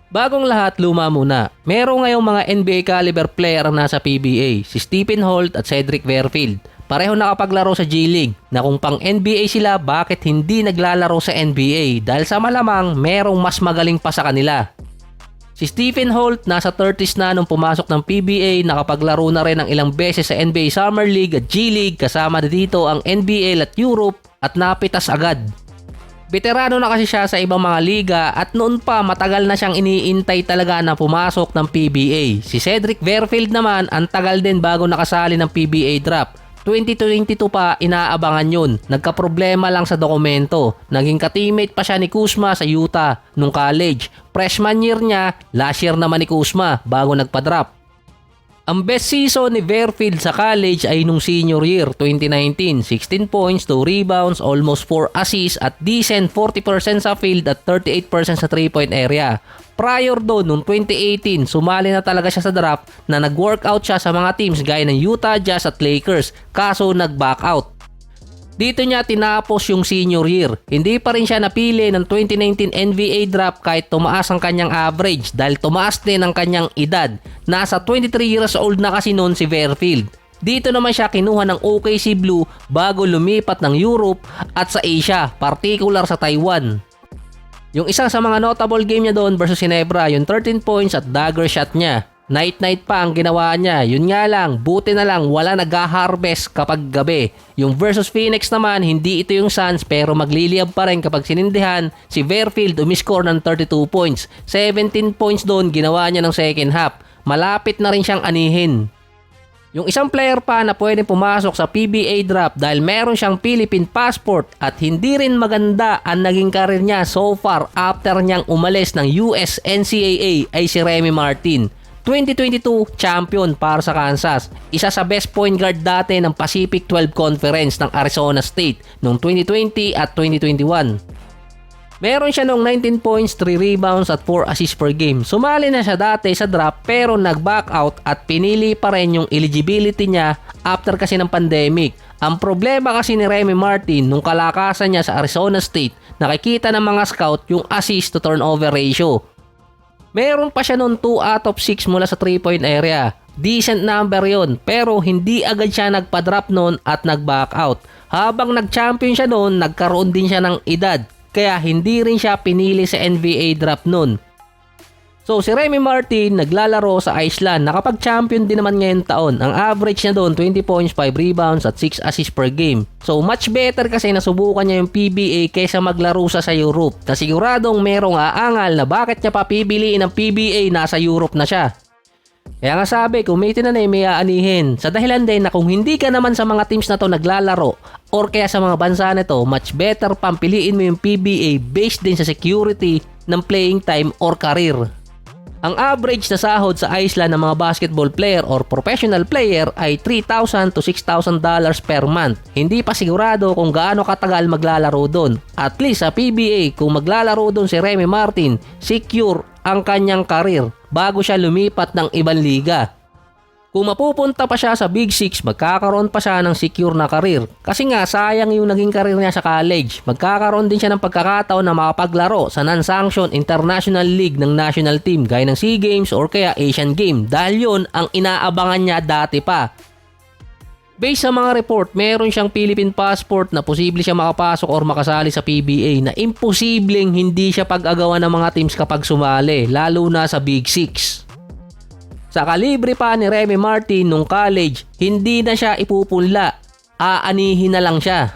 Bagong lahat, luma muna. Meron ngayong mga NBA caliber player na nasa PBA, si Stephen Holt at Cedric Fairfield. Pareho nakapaglaro sa G-League na kung pang NBA sila, bakit hindi naglalaro sa NBA dahil sa malamang merong mas magaling pa sa kanila. Si Stephen Holt nasa 30s na nung pumasok ng PBA, nakapaglaro na rin ng ilang beses sa NBA Summer League at G-League kasama dito ang NBL at Europe at napitas agad. Veterano na kasi siya sa ibang mga liga at noon pa matagal na siyang iniintay talaga na pumasok ng PBA. Si Cedric Fairfield naman ang tagal din bago nakasali ng PBA draft. 2022 pa inaabangan yun. Nagkaproblema lang sa dokumento. Naging ka-teammate pa siya ni Kuzma sa Utah nung college. Freshman year niya, last year naman ni Kuzma bago nagpa-draft. Ang best season ni Fairfield sa college ay nung senior year 2019, 16 points, 2 rebounds, almost 4 assists at decent 40% sa field at 38% sa 3-point area. Prior doon, nung 2018, sumali na talaga siya sa draft na nag-workout siya sa mga teams gaya ng Utah Jazz at Lakers, kaso nag-back out. Dito niya tinapos yung senior year. Hindi pa rin siya napili ng 2019 NBA draft kahit tumaas ang kanyang average dahil tumaas din ang kanyang edad. Nasa 23 years old na kasi noon si Fairfield. Dito naman siya kinuha ng OKC Blue bago lumipat ng Europe at sa Asia, particular sa Taiwan. Yung isa sa mga notable game niya doon versus Ginebra, yung 13 points at dagger shot niya. Night-night pa ang ginawa niya. Yun nga lang, buti na lang wala nag-harvest kapag gabi. Yung versus Phoenix naman, hindi ito yung Suns pero magliliyab pa rin kapag sinindihan. Si Fairfield umiscore ng 32 points. 17 points doon ginawa niya ng second half. Malapit na rin siyang anihin. Yung isang player pa na pwedeng pumasok sa PBA draft dahil meron siyang Philippine passport at hindi rin maganda ang naging karir niya so far after niyang umalis ng US NCAA ay si Remy Martin. 2022 champion para sa Kansas. Isa sa best point guard dati ng Pacific 12 Conference ng Arizona State noong 2020 at 2021. Meron siya noong 19 points, 3 rebounds at 4 assists per game. Sumali na siya dati sa draft pero nag-back out at pinili pa rin yung eligibility niya after kasi ng pandemic. Ang problema kasi ni Remy Martin nung kalakasan niya sa Arizona State, nakikita ng mga scout yung assist to turnover ratio. Meron pa siya noon 2 out of 6 mula sa 3-point area. Decent number yon pero hindi agad siya nagpa-drop noon at nag-back out. Habang nag-champion siya noon, nagkaroon din siya ng edad kaya hindi rin siya pinili sa NBA draft noon. So si Remy Martin naglalaro sa Iceland, nakapag-champion din naman ngayong taon. Ang average niya doon 20 points, 5 rebounds at 6 assists per game. So much better kasi nasubukan niya yung PBA kaysa maglaro sa Europe. Na siguradong merong aangal na bakit niya pa pipiliin ng PBA, nasa Europe na siya. Kaya nga sabi, kung may tinanay may aanihin. Sa dahilan din na kung hindi ka naman sa mga teams na to naglalaro or kaya sa mga bansa na to, much better pampiliin mo yung PBA based din sa security ng playing time or career. Ang average na sahod sa Iceland ng mga basketball player or professional player ay $3,000 to $6,000 per month. Hindi pa sigurado kung gaano katagal maglalaro doon. At least sa PBA, kung maglalaro doon si Remy Martin, secure ang kanyang karir bago siya lumipat ng ibang liga. Kung mapupunta pa siya sa Big Six, magkakaroon pa siya ng secure na karir. Kasi nga, sayang yung naging karir niya sa college. Magkakaroon din siya ng pagkakataon na makapaglaro sa non-sanctioned international league ng national team gaya ng SEA Games or kaya Asian Game dahil yun ang inaabangan niya dati pa. Based sa mga report, meron siyang Philippine passport na posible siya makapasok or makasali sa PBA na imposibleng hindi siya pag-agawan ng mga teams kapag sumali, lalo na sa Big Six. Sa kalibre pa ni Remy Martin nung college, hindi na siya ipupunla. Aanihin na lang siya.